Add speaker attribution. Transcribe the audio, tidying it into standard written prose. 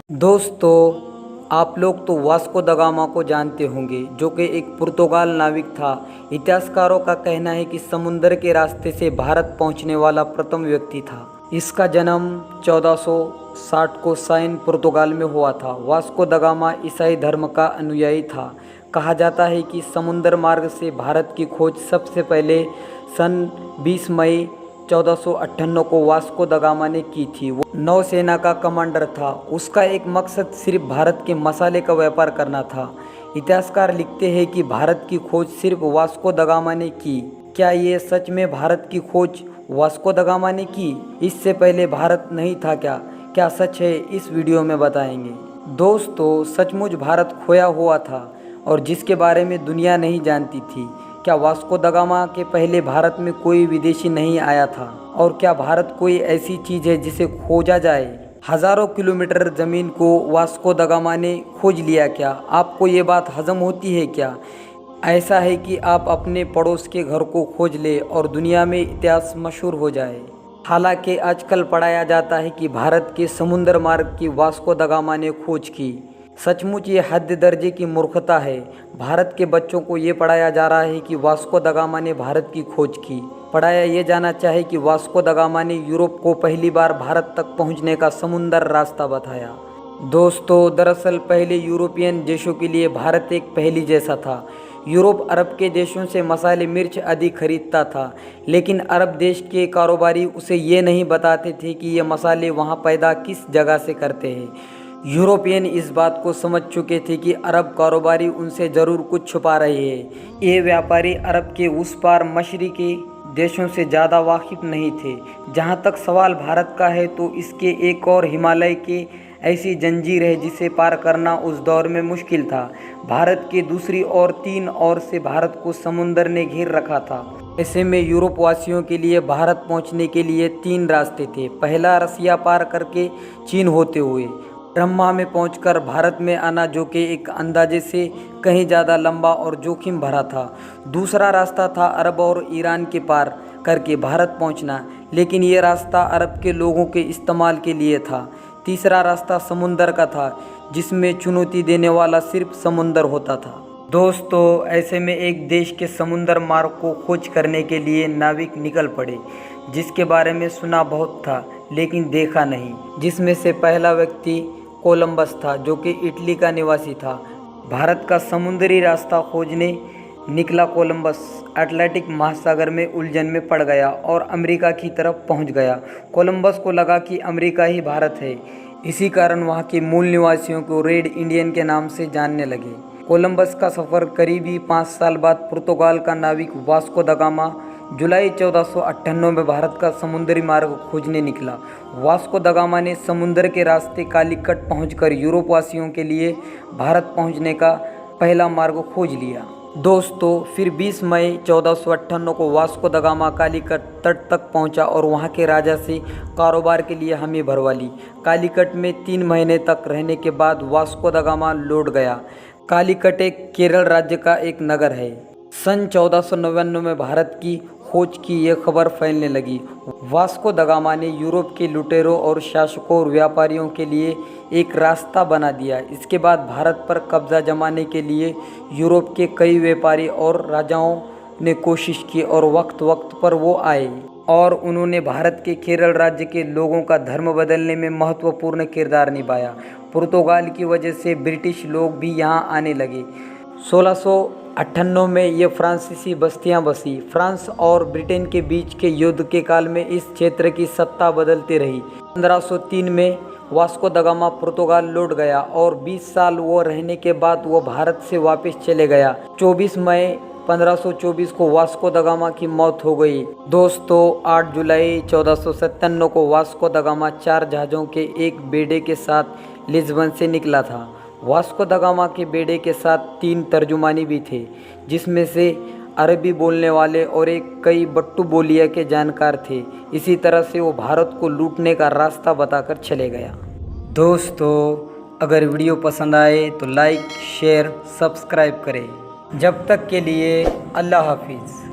Speaker 1: दोस्तों, आप लोग तो वास्को द गामा को जानते होंगे, जो कि एक पुर्तगाल नाविक था। इतिहासकारों का कहना है कि समुद्र के रास्ते से भारत पहुंचने वाला प्रथम व्यक्ति था। इसका जन्म 1460 को साइन पुर्तगाल में हुआ था। वास्को द गामा ईसाई धर्म का अनुयायी था। कहा जाता है कि समुद्र मार्ग से भारत की खोज सबसे पहले सन 20 मई 1458 को वास्को द गामा ने की थी। वो नौसेना का कमांडर था। उसका एक मकसद सिर्फ भारत के मसाले का व्यापार करना था। इतिहासकार लिखते हैं कि भारत की खोज सिर्फ वास्को द गामा ने की। क्या ये सच में भारत की खोज वास्को द गामा ने की? इससे पहले भारत नहीं था क्या? क्या सच है? इस वीडियो में बताएंगे। दोस्तों, सचमुच भारत खोया हुआ था और जिसके बारे में दुनिया नहीं जानती थी। क्या वास्को द गामा के पहले भारत में कोई विदेशी नहीं आया था? और क्या भारत कोई ऐसी चीज़ है जिसे खोजा जाए? हज़ारों किलोमीटर ज़मीन को वास्को द गामा ने खोज लिया क्या? आपको ये बात हजम होती है क्या? ऐसा है कि आप अपने पड़ोस के घर को खोज ले और दुनिया में इतिहास मशहूर हो जाए। हालांकि आजकल पढ़ाया जाता है कि भारत के समुद्र मार्ग की वास्को द गामा ने खोज की। सचमुच ये हद दर्जे की मूर्खता है। भारत के बच्चों को ये पढ़ाया जा रहा है कि वास्को द गामा ने भारत की खोज की। पढ़ाया ये जाना चाहे कि वास्को द गामा ने यूरोप को पहली बार भारत तक पहुंचने का समुद्र रास्ता बताया। दोस्तों, दरअसल पहले यूरोपियन देशों के लिए भारत एक पहेली जैसा था। यूरोप अरब के देशों से मसाले मिर्च आदि खरीदता था, लेकिन अरब देश के कारोबारी उसे ये नहीं बताते थे कि ये मसाले वहाँ पैदा किस जगह से करते हैं। यूरोपियन इस बात को समझ चुके थे कि अरब कारोबारी उनसे ज़रूर कुछ छुपा रहे हैं। ये व्यापारी अरब के उस पार मशरिकी देशों से ज़्यादा वाकिफ नहीं थे। जहाँ तक सवाल भारत का है तो इसके एक और हिमालय के ऐसी जंजीर है जिसे पार करना उस दौर में मुश्किल था। भारत के दूसरी और 3 ओर से भारत को समुद्र ने घेर रखा था। ऐसे में यूरोप वासियों के लिए भारत पहुंचने के लिए 3 रास्ते थे। पहला, रसिया पार करके चीन होते हुए ब्रह्मा में पहुंचकर भारत में आना, जो कि एक अंदाजे से कहीं ज़्यादा लंबा और जोखिम भरा था। दूसरा रास्ता था अरब और ईरान के पार करके भारत पहुंचना, लेकिन ये रास्ता अरब के लोगों के इस्तेमाल के लिए था। तीसरा रास्ता समुंदर का था, जिसमें चुनौती देने वाला सिर्फ समुंदर होता था। दोस्तों, ऐसे में एक देश के समुंदर मार्ग को खोज करने के लिए नाविक निकल पड़े, जिसके बारे में सुना बहुत था लेकिन देखा नहीं। जिसमें से पहला व्यक्ति कोलंबस था, जो कि इटली का निवासी था। भारत का समुद्री रास्ता खोजने निकला कोलंबस अटलांटिक महासागर में उलझन में पड़ गया और अमेरिका की तरफ पहुंच गया। कोलंबस को लगा कि अमेरिका ही भारत है। इसी कारण वहां के मूल निवासियों को रेड इंडियन के नाम से जानने लगे। कोलंबस का सफ़र करीबी 5 साल बाद पुर्तगाल का नाविक वास्को द गामा जुलाई 1498 में भारत का समुद्री मार्ग खोजने निकला। वास्को द गामा ने समुद्र के रास्ते कालीकट पहुंचकर यूरोप वासियों के लिए भारत पहुंचने का पहला मार्ग खोज लिया। दोस्तों, फिर 20 मई 1458 को वास्को द गामा कालीकट तट तक पहुंचा और वहां के राजा से कारोबार के लिए हमें भरवा ली। कालीकट में 3 महीने तक रहने के बाद वास्को द गामा लौट गया। कालीकट एक केरल राज्य का एक नगर है। सन 1499 में भारत की खोज की यह खबर फैलने लगी। वास्को द गामा ने यूरोप के लुटेरों और शासकों और व्यापारियों के लिए एक रास्ता बना दिया। इसके बाद भारत पर कब्जा जमाने के लिए यूरोप के कई व्यापारी और राजाओं ने कोशिश की और वक्त वक्त पर वो आए और उन्होंने भारत के केरल राज्य के लोगों का धर्म बदलने में महत्वपूर्ण किरदार निभाया। पुर्तगाल की वजह से ब्रिटिश लोग भी यहाँ आने लगे। 1698 में ये फ्रांसीसी बस्तियां बसी। फ्रांस और ब्रिटेन के बीच के युद्ध के काल में इस क्षेत्र की सत्ता बदलती रही। 1503 में वास्को द गामा पुर्तगाल लौट गया और 20 साल वो रहने के बाद वो भारत से वापस चले गया। 24 मई 1524 को वास्को द गामा की मौत हो गई। दोस्तों, 8 जुलाई 1497 को वास्को द गामा 4 जहाज़ों के एक बेड़े के साथ लिस्बन से निकला था। वास्को द गामा के बेड़े के साथ 3 तर्जुमानी भी थे, जिसमें से अरबी बोलने वाले और कई बट्टू बोलिया के जानकार थे। इसी तरह से वो भारत को लूटने का रास्ता बताकर चले गया। दोस्तों, अगर वीडियो पसंद आए तो लाइक, शेयर, सब्सक्राइब करें। जब तक के लिए अल्लाह हाफिज़।